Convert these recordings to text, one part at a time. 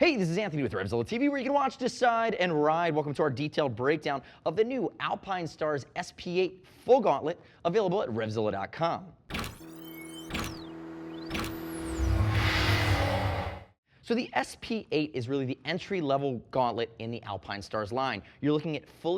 Hey, this is Anthony with RevZilla TV, where you can watch, decide, and ride. Welcome to our detailed breakdown of the new Alpinestars SP-8 full gauntlet, available at RevZilla.com. So the SP-8 is really the entry-level gauntlet in the Alpinestars line. You're looking at full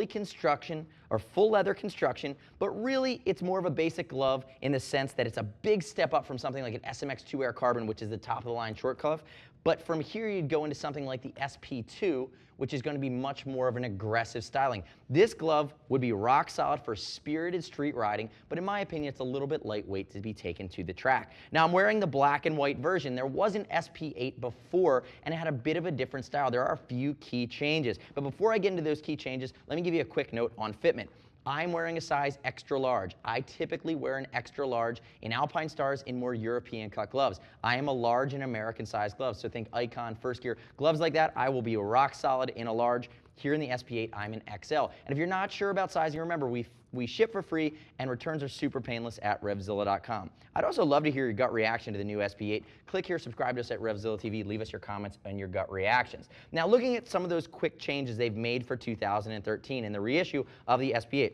leather construction, but really it's more of a basic glove in the sense that it's a big step up from something like an SMX2 Air Carbon, which is the top of the line short cuff. But from here you'd go into something like the SP2, which is going to be much more of an aggressive styling. This glove would be rock solid for spirited street riding, but in my opinion it's a little bit lightweight to be taken to the track. Now I'm wearing the black and white version. There was an SP-8 before and it had a bit of a different style. There are a few key changes, but before I get into those key changes, let me give you a quick note on fitment. I'm wearing a size extra large. I typically wear an extra large in Alpinestars in more European cut gloves. I am a large in American size gloves, so think Icon, First Gear, gloves like that. I will be rock solid in a large. Here in the SP-8, I'm an XL. And if you're not sure about sizing, remember, we ship for free and returns are super painless at RevZilla.com. I'd also love to hear your gut reaction to the new SP-8. Click here, subscribe to us at RevZilla TV, leave us your comments and your gut reactions. Now, looking at some of those quick changes they've made for 2013 in the reissue of the SP-8,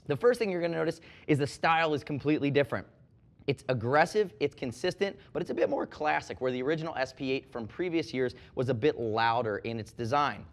the first thing you're going to notice is the style is completely different. It's aggressive, it's consistent, but it's a bit more classic, where the original SP-8 from previous years was a bit louder in its design.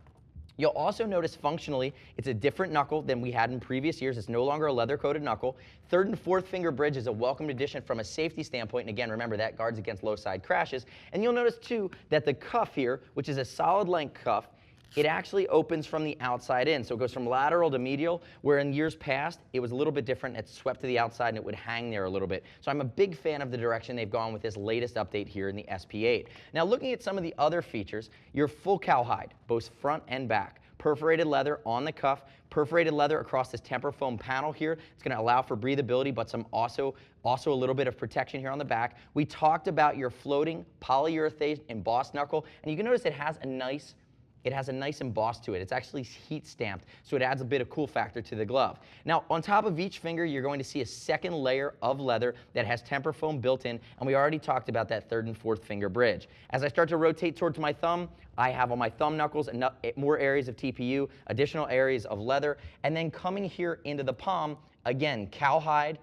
You'll also notice functionally, it's a different knuckle than we had in previous years. It's no longer a leather-coated knuckle. Third and fourth finger bridge is a welcome addition from a safety standpoint. And again, remember, that guards against low side crashes. And you'll notice too that the cuff here, which is a solid length cuff, it actually opens from the outside in. So it goes from lateral to medial, where in years past, it was a little bit different. It swept to the outside and it would hang there a little bit. So I'm a big fan of the direction they've gone with this latest update here in the SP-8. Now looking at some of the other features, your full cowhide, both front and back. Perforated leather on the cuff, perforated leather across this temper foam panel here. It's going to allow for breathability, but also a little bit of protection here on the back. We talked about your floating polyurethane embossed knuckle, and you can notice it has a nice emboss to it. It's actually heat stamped, so it adds a bit of cool factor to the glove. Now, on top of each finger, you're going to see a second layer of leather that has temper foam built in, and we already talked about that third and fourth finger bridge. As I start to rotate towards my thumb, I have on my thumb knuckles more areas of TPU, additional areas of leather, and then coming here into the palm, again, cowhide.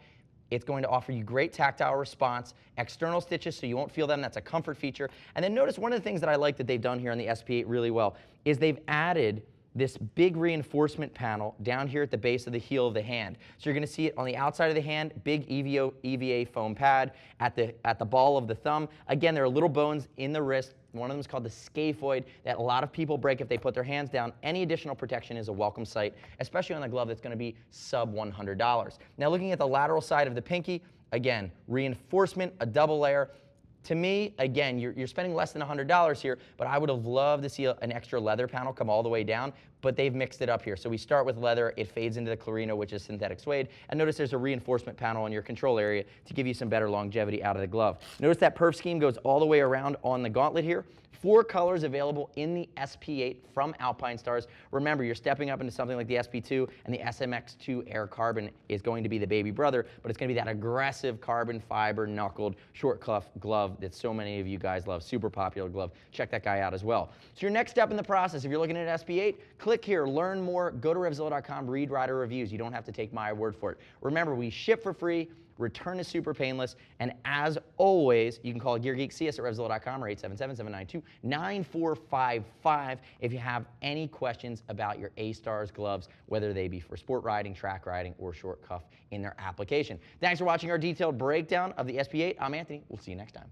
It's going to offer you great tactile response, external stitches so you won't feel them. That's a comfort feature. And then notice one of the things that I like that they've done here on the SP-8 really well is they've added this big reinforcement panel down here at the base of the heel of the hand. So you're going to see it on the outside of the hand, big EVA foam pad at the ball of the thumb. Again, there are little bones in the wrist. One of them is called the scaphoid that a lot of people break if they put their hands down. Any additional protection is a welcome sight, especially on a glove that's going to be sub $100. Now looking at the lateral side of the pinky, again, reinforcement, a double layer. To me, again, you're spending less than $100 here, but I would have loved to see an extra leather panel come all the way down, but they've mixed it up here. So we start with leather, it fades into the Clarino, which is synthetic suede, and notice there's a reinforcement panel on your control area to give you some better longevity out of the glove. Notice that perf scheme goes all the way around on the gauntlet here. 4 colors available in the SP-8 from Alpinestars. Remember, you're stepping up into something like the SP2, and the SMX2 Air Carbon is going to be the baby brother, but it's going to be that aggressive carbon fiber knuckled short cuff glove that so many of you guys love. Super popular glove. Check that guy out as well. So your next step in the process, if you're looking at SP-8, click here, learn more, go to RevZilla.com, read rider reviews. You don't have to take my word for it. Remember, we ship for free. Return is super painless, and as always, you can call Gear Geek, see us at RevZilla.com or 877-792-9455 if you have any questions about your A-Stars gloves, whether they be for sport riding, track riding, or short cuff in their application. Thanks for watching our detailed breakdown of the SP-8. I'm Anthony. We'll see you next time.